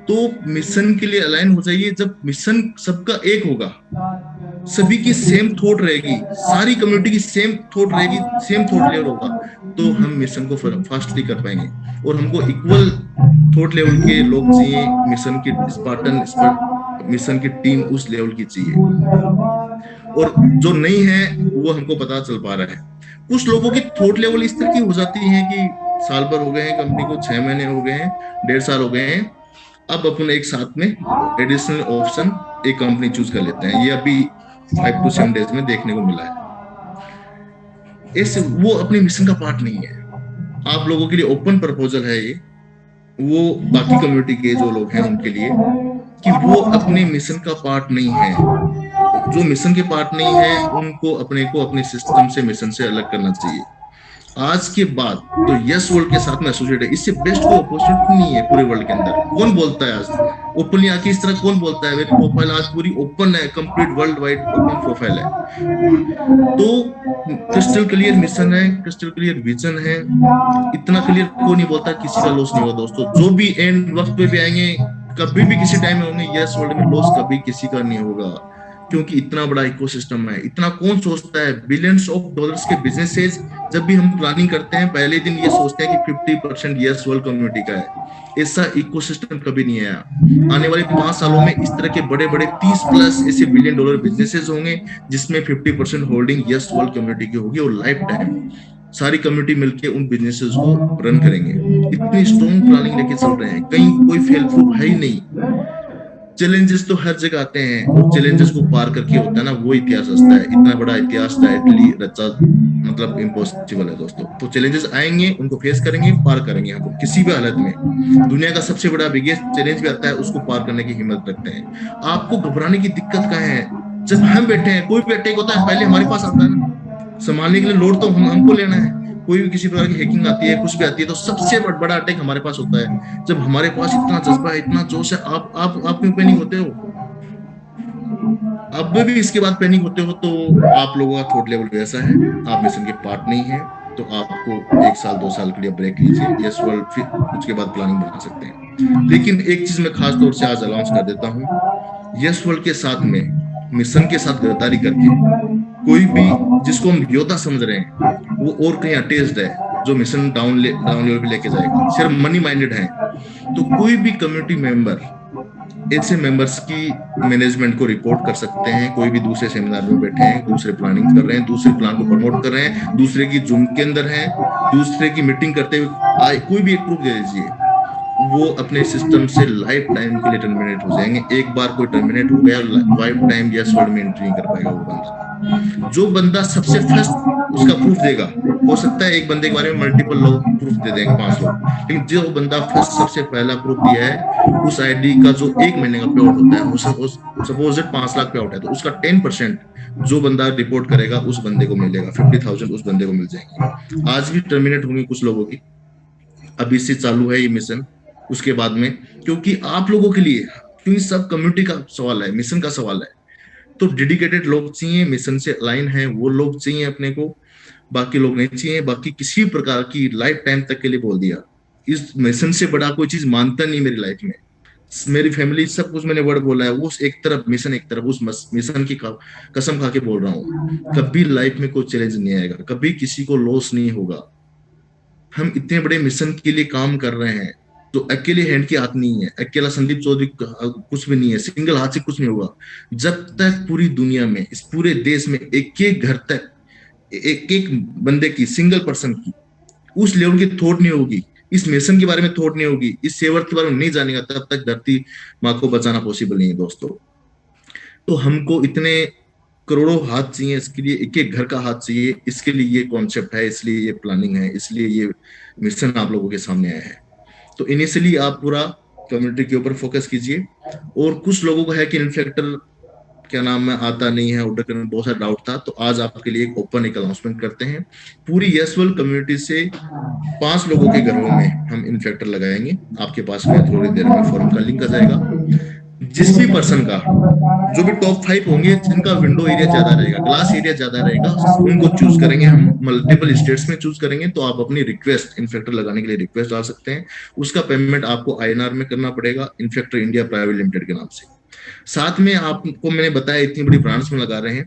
तो मिशन के लिए अलाइन हो जाइए। जब मिशन सबका एक होगा, सभी की सेम थॉट रहेगी, सारी कम्युनिटी की सेम थॉट रहेगी, सेम थॉट लेवल होगा, तो हम मिशन को फास्टली कर पाएंगे। और हमको इक्वल थॉट लेवल के लोग चाहिए। मिशन की स्पार्टन, मिशन की टीम उस लेवल की चाहिए। और जो नहीं है वो हमको पता चल पा रहा है। कुछ लोगों की थॉट लेवल इस तरह की हो जाती है कि साल भर हो गए हैं कंपनी को, 6 महीने हो गए हैं, 1.5 साल हो गए हैं, अब अपन एक साथ में एडिशनल ऑप्शन एक कंपनी चूज कर लेते हैं। ये अभी 5 to 7 डेज में देखने को मिला है। ऐसे वो अपने मिशन का पार्ट नहीं है। आप लोगों के लिए ओपन प्रपोजल है ये, वो बाकी कम्युनिटी के जो लोग हैं उनके लिए, कि वो अपने मिशन का पार्ट नहीं है। जो मिशन के पार्ट नहीं है, उनको अपने सिस्टम से, मिशन से अलग करना चाहिए। आज के बाद तो यस वर्ल्ड के साथ में एसोसिएट है। इससे बेस्ट कोई अपॉर्चुनिटी नहीं है पूरे वर्ल्ड के अंदर। कौन बोलता है आज ओपनली आके इस तरह? कौन बोलता है? मेरी प्रोफाइल आज पूरी ओपन है, complete world wide open profile है। तो क्रिस्टल क्लियर मिशन है, क्रिस्टल क्लियर विजन है। इतना क्लियर कोई नहीं बोलता, किसी का लॉस नहीं होगा दोस्तों। जो भी एंड वक्त पे भी आएंगे, कभी भी किसी टाइम में होंगे, यस वर्ल्ड में लॉस कभी किसी का नहीं होगा, क्योंकि इतना बड़ा इकोसिस्टम है। इतना कौन सोचता है? बिलियंस ऑफ डॉलर्स के बिजनेसेस जब भी हम प्लानिंग करते हैं, पहले दिन ये सोचते हैं कि 50% यस वर्ल्ड कम्युनिटी का है। ऐसा इकोसिस्टम कभी नहीं आया। आने वाले 5 सालों में इस तरह के बड़े बड़े 30+ ऐसे $1 बिलियन बिजनेसेस होंगे, जिसमें 50% होल्डिंग यस वर्ल्ड कम्युनिटी की होगी, और लाइफ टाइम सारी कम्युनिटी मिलकर उन बिजनेसेस को रन करेंगे। इतनी स्ट्रॉन्ग प्लानिंग लेके चल रहे हैं, कहीं कोई फेल प्रूफ है ही नहीं। चैलेंजेस तो हर जगह आते हैं, और चैलेंजेस को पार करके होता है ना वो इतिहास हंसता है। इतना बड़ा इतिहास डायरेक्टली रचा मतलब इम्पॉसिबल है दोस्तों। तो चैलेंजेस आएंगे, उनको फेस करेंगे, पार करेंगे हम किसी भी हालत में। दुनिया का सबसे बड़ा बिगेस्ट चैलेंज भी आता है, उसको पार करने की हिम्मत रखते हैं। आपको घबराने की दिक्कत कहाँ है? जब हम बैठे हैं, कोई भी अटैक होता है पहले हमारे पास आता है ना, संभालने के लिए लोड तो हमको लेना है। कोई भी किसी प्रकार की हैकिंग आती है, कुछ भी आती है, तो सबसे बड़ा अटैक हमारे पास होता है। जब हमारे पास इतना जज्बा है, इतना जोश है, आप क्यों पैनिक होते हो? अब भी इसके बाद पैनिक होते हो तो आप लोगों का थॉट लेवल वैसा है, आप मिशन के पार्ट नहीं है। तो आपको 1 साल 2 साल के लिए ब्रेक लीजिए, यस वर्ल्ड, फिर उसके बाद प्लानिंग बना सकते हैं। लेकिन एक चीज मैं खास तौर से आज अनाउंस कर देता हूँ, यस वर्ल्ड के साथ में मिशन के साथ गद्दारी करके कोई भी जिसको हम योद्धा समझ रहे हैं वो और कहीं अटैच्ड है, जो मिशन डाउन लेवल पे लेके जाएगा, सिर्फ मनी माइंडेड है। तो कोई भी कम्युनिटी मेंबर ऐसे मेंबर्स की मैनेजमेंट को रिपोर्ट कर सकते हैं। कोई भी दूसरे सेमिनार में बैठे हैं, दूसरे प्लानिंग कर रहे हैं, दूसरे प्लान को प्रमोट कर रहे हैं, दूसरे की जूम के अंदर हैं, दूसरे की मीटिंग करते हुए कोई भी एक प्रूफ दे दीजिए, वो अपने सिस्टम से लाइफ टाइम के लिए टर्मिनेट हो जाएंगे। एक बार कोई टर्मिनेट हो गया, लाइफ टाइम यस वर्ल्ड में एंट्री नहीं कर पाएगा वो बंदा। जो बंदा सबसे फर्स्ट उसका प्रूफ देगा, हो सकता है एक बंदे के बारे में मल्टीपल लोग प्रूफ दे देंगे, 5 लोग, लेकिन जो बंदा फर्स्ट सबसे पहला प्रूफ दिया है, उस आईडी का जो 1 महीने का पे आउट होता है, सपोज 5 लाख पे आउट है, तो उसका 10% जो बंदा रिपोर्ट करेगा उस बंदे को मिलेगा, 50,000 उस बंदे को मिल जाएंगे। आज भी टर्मिनेट होंगी कुछ लोगों की, अभी से चालू है ये मिशन, उसके बाद में, क्योंकि आप लोगों के लिए, क्योंकि सब कम्युनिटी का सवाल है, मिशन का सवाल है। तो डेडिकेटेड लोग चाहिए, मिशन से अलाइन है वो लोग चाहिए अपने को, बाकी लोग नहीं चाहिए। बाकी किसी प्रकार की लाइफ टाइम तक के लिए बोल दिया, इस मिशन से बड़ा कोई चीज मानता नहीं मेरी लाइफ में। मेरी फैमिली सब कुछ मैंने वर्ड बोला है, वो एक तरफ मिशन, एक तरफ उस मिशन की कसम खा के बोल रहा हूँ, कभी लाइफ में कोई चैलेंज नहीं आएगा, कभी किसी को लॉस नहीं होगा। हम इतने बड़े मिशन के लिए काम कर रहे हैं, तो अकेले हैंड की हाथ नहीं है, अकेला संदीप चौधरी कुछ भी नहीं है, सिंगल हाथ से कुछ नहीं होगा। जब तक पूरी दुनिया में, इस पूरे देश में एक एक घर तक एक एक बंदे की, सिंगल पर्सन की उस लेवल की थॉट नहीं होगी, इस मिशन के बारे में थॉट नहीं होगी, इस सेवर के बारे में नहीं जानेगा, तब तक धरती माँ को बचाना पॉसिबल नहीं है दोस्तों। तो हमको इतने करोड़ों हाथ चाहिए, इसके लिए एक एक घर का हाथ चाहिए, इसके लिए ये कॉन्सेप्ट है, इसलिए ये प्लानिंग है, इसलिए ये मिशन आप लोगों के सामने आया है। तो इनिशियली आप पूरा कम्युनिटी के ऊपर फोकस कीजिए। और कुछ लोगों को है कि इन्फेक्टर क्या नाम है आता नहीं है, ऑर्डर करने में बहुत सारा डाउट था, तो आज आपके लिए एक ओपन अनाउंसमेंट करते हैं। पूरी यस वर्ल्ड कम्युनिटी से 5 लोगों के घरों में हम इन्फेक्टर लगाएंगे। आपके पास में थोड़ी देर में फॉर्म का लिंक आ जाएगा। जिस भी पर्सन का, जो भी टॉप 5 होंगे जिनका विंडो एरिया ज्यादा रहेगा, ग्लास एरिया ज्यादा रहेगा, उनको चूज करेंगे हम। मल्टीपल स्टेट्स में चूज करेंगे, तो आप अपनी रिक्वेस्ट इन्फेक्टर लगाने के लिए रिक्वेस्ट डाल सकते हैं। उसका पेमेंट आपको INR में करना पड़ेगा, इन्फेक्टर इंडिया प्राइवेट लिमिटेड के नाम से। साथ में आपको मैंने बताया इतनी बड़ी ब्रांड्स में लगा रहे हैं,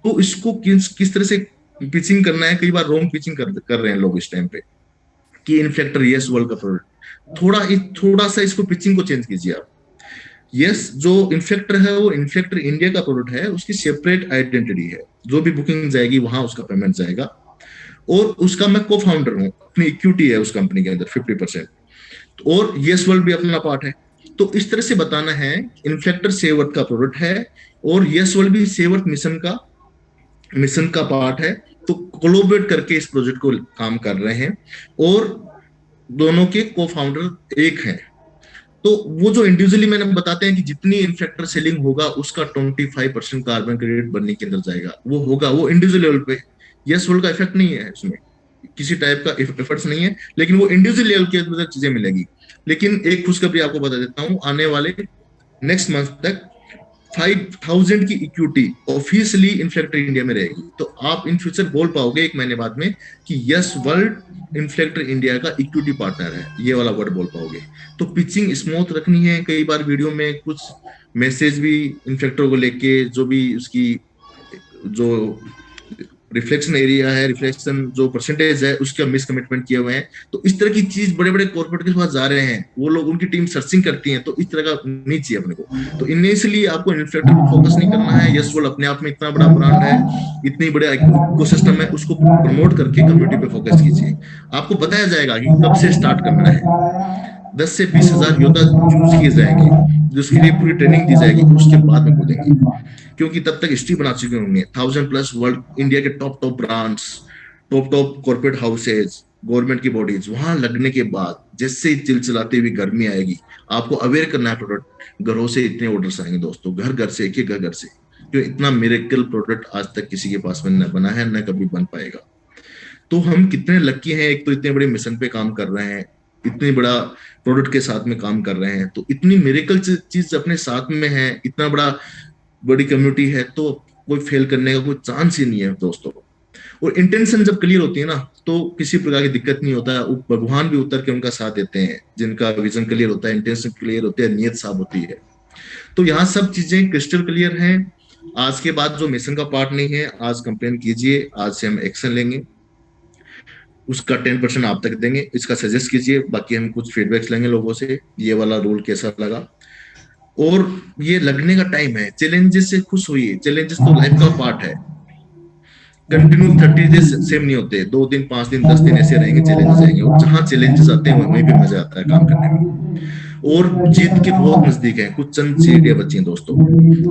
तो इसको किस तरह से पिचिंग करना है। कई बार रॉन्ग पिचिंग कर रहे हैं लोग इस टाइम पे कि इन्फेक्टर यस वर्ल्ड का प्रोडक्ट। थोड़ा सा इसको पिचिंग को चेंज कीजिए आप। यस जो इन्फेक्टर है वो इन्फेक्टर इंडिया का प्रोडक्ट है, उसकी सेपरेट आइडेंटिटी है, जो भी बुकिंग जाएगी वहां उसका पेमेंट जाएगा। और उसका मैं को फाउंडर हूँ, अपनी इक्विटी है उस कंपनी के अंदर 50%, और यस वर्ल्ड भी अपना पार्ट है। तो इस तरह से बताना है इन्फेक्टर सेवर्थ का प्रोडक्ट है और यस वर्ल्ड भी सेवर्थ मिशन का पार्ट है। तो कोलैबोरेट करके इस प्रोजेक्ट को काम कर रहे हैं, और दोनों के को फाउंडर एक हैं। तो वो जो इंडिविजुअली मैंने बताते हैं कि जितनी इन्फेक्टर सेलिंग होगा उसका 25% कार्बन क्रेडिट बनने के अंदर जाएगा, वो होगा, वो इंडिविजुअल लेवल पे। यस वर्ल्ड का इफेक्ट नहीं है, उसमें किसी टाइप का एफर्ट्स नहीं है, लेकिन वो इंडिविजुअल लेवल के अंदर चीजें मिलेगी। लेकिन एक खुशखबरी आपको बता देता हूँ, आने वाले नेक्स्ट मंथ तक 5,000 की इक्विटी ऑफिशियली इन्फेक्टर इंडिया में रहेगी। तो आप इन फ्यूचर बोल पाओगे 1 महीने बाद में कि यस वर्ल्ड इन्फेक्टर इंडिया का इक्विटी पार्टनर है, ये वाला वर्ड बोल पाओगे। तो पिचिंग स्मूथ रखनी है। कई बार वीडियो में कुछ मैसेज भी इन्फेक्टर को लेके, जो भी उसकी जो रिफ्लेक्शन एरिया है, रिफ्लेक्शन जो परसेंटेज है, उसका मिसकमिटमेंट किए हुए हैं। तो इस तरह की चीज बड़े बड़े कॉर्पोरेट के पास जा रहे हैं, वो लोग, उनकी टीम सर्चिंग करती है, तो इस तरह का नहीं चाहिए अपने को। तो इनिशियली आपको इन्फेक्टर को फोकस नहीं करना है। यस वर्ल्ड अपने आप में इतना बड़ा ब्रांड है, इतनी बड़े इकोसिस्टम है, उसको प्रमोट करके कम्युनिटी पे फोकस कीजिए। आपको बताया जाएगा कि कब से स्टार्ट करना है। 10 से 20 हजार योद्धा चूज किए जाएंगे, जिसके लिए पूरी ट्रेनिंग दी जाएगी, उसके बाद में कूदेंगे, क्योंकि तब तक हिस्ट्री बना चुके होंगे। 1000+ वर्ल्ड इंडिया के top top brands, top top corporate houses, government की बॉडीज, वहां लगने के बाद जैसे ही चिलचिलाती हुई गर्मी आएगी, आपको अवेयर करना है प्रोडक्ट। घरों से इतने ऑर्डर्स आएंगे दोस्तों, घर घर से, एक एक घर से, क्यों इतना मिरेकल प्रोडक्ट आज तक किसी के पास में न बना है, न कभी बन पाएगा। तो हम कितने लकी हैं, एक तो इतने बड़े मिशन पे काम कर रहे हैं, इतने बड़ा प्रोडक्ट के साथ में काम कर रहे हैं, तो इतनी मिरेकल चीज अपने साथ में है, इतना बड़ी कम्युनिटी है, तो कोई फेल करने का कोई चांस ही नहीं है दोस्तों। और इंटेंशन जब क्लियर होती है ना, तो किसी प्रकार की दिक्कत नहीं होता है। भगवान भी उतर के उनका साथ देते हैं, जिनका विजन क्लियर होता है, इंटेंशन क्लियर होती है, नियत साफ होती है। तो यहाँ सब चीजें क्रिस्टल क्लियर हैं। आज के बाद जो मिशन का पार्ट नहीं है, आज कंप्लेन कीजिए, आज से हम एक्शन लेंगे, उसका 10% आप तक देंगे, इसका सजेस्ट कीजिए, बाकी हम कुछ फीडबैक्स लेंगे लोगों से, ये वाला रूल कैसा लगा। और ये लगने का टाइम है, चैलेंजेस से खुश होइए, चैलेंजेस तो लाइफ का पार्ट है। कंटिन्यू 30 डेज सेम नहीं होते, 2 दिन 5 दिन 10 दिन ऐसे रहेंगे, चैलेंजेस आएंगे, और जहां चैलेंजेस आते हैं वहीं पे मजा आता है काम करने में। और जीत के बहुत नजदीक है, कुछ चंद सीढ़ियां बची हैं दोस्तों,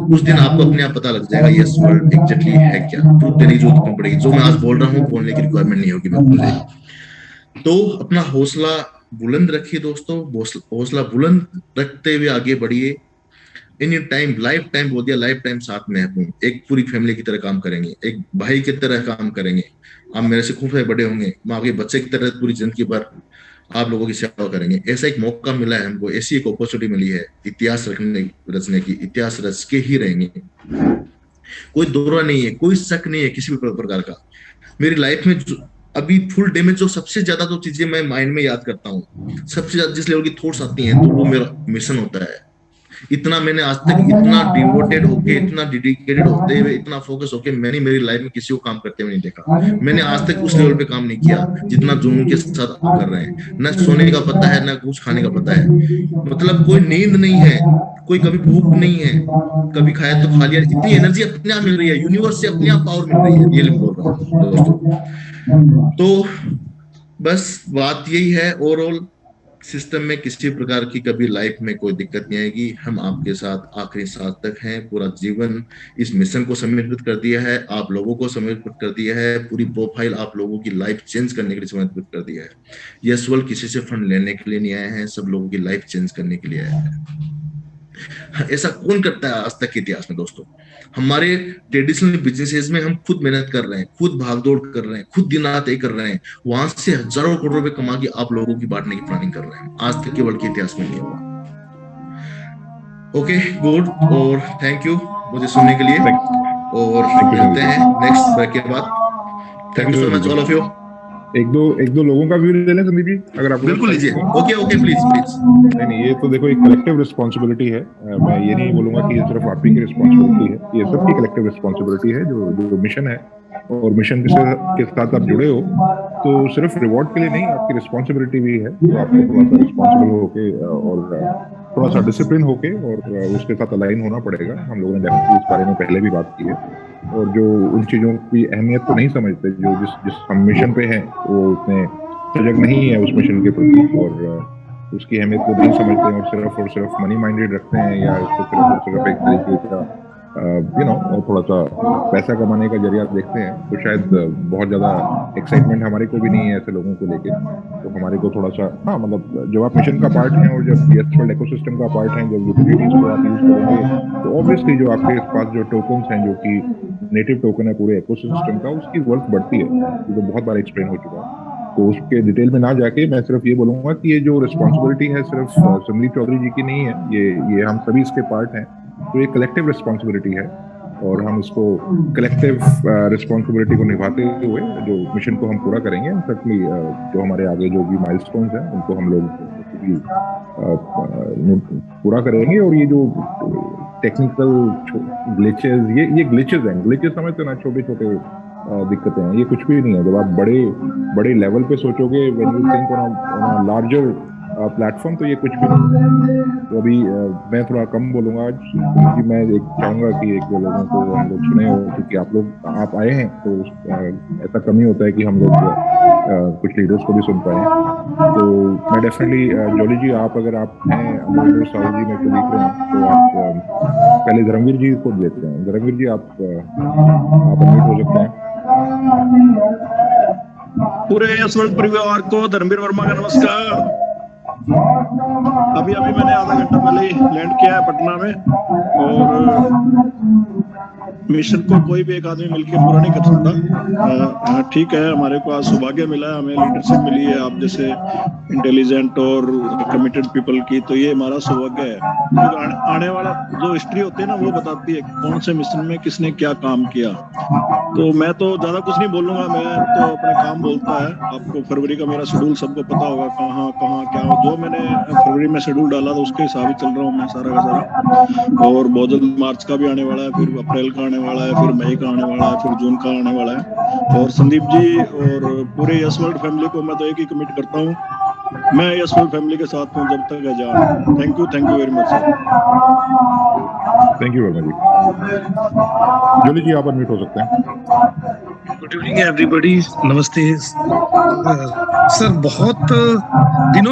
उस दिन आपको अपने आप पता लग जाएगा यस वर्ल्ड एग्जैक्टली है क्या। ट्रूथ देने की जरूरत क्यों पड़ेगी, जो मैं आज बोल रहा हूँ बोलने की रिक्वायरमेंट नहीं होगी मुझे। तो अपना हौसला बुलंद रखिए दोस्तों, हौसला बुलंद रखते हुए आगे बढ़िए। एनी टाइम, लाइफ टाइम बोल दिया, लाइफ टाइम साथ में हूँ, एक पूरी फैमिली की तरह काम करेंगे, एक भाई की तरह काम करेंगे। आप मेरे से खूब सारे बड़े होंगे, मैं आपके बच्चे की तरह पूरी जिंदगी भर आप लोगों की सेवा करेंगे। ऐसा एक मौका मिला है हमको, ऐसी एक अपॉर्चुनिटी मिली है इतिहास रचने की, इतिहास रच के ही रहेंगे। कोई दौरा नहीं है, कोई शक नहीं है किसी भी प्रकार का। मेरी लाइफ में अभी फुल डे में जो सबसे ज्यादा जो चीजें मैं माइंड में याद करता हूँ, सबसे ज्यादा जिस लेवल की थॉट्स आती हैं, तो वो मेरा मिशन होता है। इतना मैंने आज तक इतना डिवोटेड होके, इतना डेडिकेटेड होते हुए, इतना फोकस होके मैंने मेरी लाइफ में किसी को काम करते हुए नहीं देखा। मैंने आज तक उस लेवल पे काम नहीं किया जितना जुनून के साथ आप कर रहे हैं। न सोने का पता है, न कुछ खाने का पता है, मतलब कोई नींद नहीं है, कोई कभी भूख नहीं है, कभी खाया तो खा लिया। इतनी एनर्जी अपने आप मिल रही है, यूनिवर्स से अपने आप पावर मिल रही है, ये बोल रहा हूँ दोस्तों। तो बस बात यही है, ओवरऑल सिस्टम में किसी प्रकार की कभी लाइफ में कोई दिक्कत नहीं आएगी। हम आपके साथ आखिरी सांस तक हैं, पूरा जीवन इस मिशन को समर्पित कर दिया है, आप लोगों को समर्पित कर दिया है, पूरी प्रोफाइल आप लोगों की लाइफ चेंज करने के लिए समर्पित कर दिया है। यस वर्ल्ड किसी से फंड लेने के लिए नहीं आए हैं, सब लोगों की लाइफ चेंज करने के लिए आया है। ऐसा कौन करता है आज तक के इतिहास में दोस्तों? हमारे ट्रेडिशनल बिजनेसेस में हम खुद मेहनत कर रहे हैं, खुद भागदौड़ कर रहे हैं, खुद दिन रात एक कर रहे हैं, वहां से हजारों करोड़ रुपए कमा के आप लोगों की बांटने की प्लानिंग कर रहे हैं। आज तक के वर्ल्ड के इतिहास में नहीं हुआ। ओके, गुड, और थैंक यू मुझे सुनने के लिए, और मिलते हैं नेक्स्ट ब्रेक के बाद। Thank you so much all of you. एक दो लोगों का व्यू ले लें संदीप जी, अगर आप बिल्कुल लीजिए। Okay okay, please please. नहीं, ये तो देखो एक कलेक्टिव रिस्पॉन्सिबिलिटी है। मैं ये नहीं बोलूंगा कि ये सिर्फ आप ही की रिस्पॉन्सिबिलिटी है, ये सबकी कलेक्टिव रिस्पॉन्सिबिलिटी है। जो मिशन है और मिशन के साथ आप जुड़े हो, तो सिर्फ रिवॉर्ड के लिए नहीं, आपकी रिस्पॉन्सिबिलिटी भी है। तो आपको थोड़ा सा रिस्पॉन्सिबल होके और थोड़ा सा डिसिप्लिन होके और उसके साथ अलाइन होना पड़ेगा। हम लोगों ने डेफिनेटली इस बारे में पहले भी बात की है। और जो उन चीजों की अहमियत को नहीं समझते, जो जिस हम मिशन पे हैं, वो उतने सजग नहीं है उस मिशन के प्रति, और उसकी अहमियत को नहीं समझते हैं, और सिर्फ मनी माइंडेड रखते हैं, या इसको सिर्फ एक तरीके का थोड़ा सा पैसा कमाने का जरिया देखते हैं। तो शायद बहुत ज्यादा एक्साइटमेंट हमारे को भी नहीं है ऐसे लोगों को लेके। तो हमारे को थोड़ा सा, हाँ, मतलब जब आप मिशन का पार्ट हैं और जब यस वर्ल्ड इकोसिस्टम का पार्ट हैं, जब यूटिलिटीज को आप यूज करेंगे, तो ऑब्वियसली जो आपके पास जो टोकन्स हैं, जो कि नेटिव टोकन है पूरे इकोसिस्टम का, उसकी वर्थ बढ़ती है। ये तो बहुत बार एक्सप्लेन हो चुका है, तो उसके डिटेल में ना जाके मैं सिर्फ ये बोलूंगा कि ये जो रिस्पॉन्सिबिलिटी है सिर्फ संदीप चौधरी जी की नहीं है, ये हम सभी इसके पार्ट हैं। तो ये कलेक्टिव रिस्पॉन्सिबिलिटी है, और हम इसको कलेक्टिव रिस्पॉन्सिबिलिटी को निभाते हुए जो मिशन को हम पूरा करेंगे। सर्टनली जो हमारे आगे जो भी माइलस्टोन्स हैं, उनको हम लोग पूरा करेंगे। और ये जो टेक्निकल ग्लिचेस, ये ग्लिचेस हैं, ग्लिचेस समझते ना, छोटे छोटे दिक्कतें हैं, ये कुछ भी नहीं है। जब आप बड़े लेवल पे सोचोगे, when you think on a larger platform, तो ये कुछ भी नहीं। तो अभी मैं थोड़ा कम बोलूंगा आज, क्योंकि मैं चाहूंगा कि एक दो लोगों को हम लोग सुने हो, क्योंकि आप आए हैं, तो ऐसा कम ही होता है कि हम लोग कुछ लीडर्स को भी सुन पाए। तो मैं डेफिनेटली जॉली जी, आप अगर आप हैं अमरिंदर साहू जी मेरे को देख रहे हैं तो आप पहले धर्मवीर जी को देते हैं। धर्मवीर जी आप अनम्यूट हो सकते हैं। पूरे यशवंत परिवार को धर्मवीर वर्मा का नमस्कार। अभी मैंने आधा घंटा पहले ही लैंड किया है पटना में, और मिशन को कोई भी एक आदमी मिलकर पूरा नहीं कर सकता। ठीक है, हमारे को आज सौभाग्य मिला है, हमें लीडरशिप मिली है आप जैसे इंटेलिजेंट और कमिटेड पीपल की, तो ये हमारा सौभाग्य है। क्योंकि आने वाला जो हिस्ट्री होती है ना, वो बताती है कौन से मिशन में किसने क्या काम किया। तो मैं तो ज्यादा कुछ नहीं बोलूंगा, मैं तो अपने काम बोलता है। आपको फरवरी का मेरा शेड्यूल सबको पता होगा, कहाँ कहाँ क्या, जो मैंने फरवरी में शेड्यूल डाला था उसके हिसाब ही चल रहा हूँ मैं सारा का सारा। और बहुत जल्द मार्च का भी आने वाला है, फिर अप्रैल का आने वाला है, फिर मई का आने वाला है, फिर जून का आने वाला है। और संदीप जी और पूरे यशवर्ल्ड फैमिली को मैं तो एक ही कमिट करता हूँ, मैं यशवर्ल्ड फैमिली के साथ हूँ जब तक है जान। Thank you very much sir. Thank you Verma ji. Jolly ji आप अनम्यूट हो सकते हैं। गुड इवनिंग एवरीबॉडी, नमस्ते सर। बहुत दिनों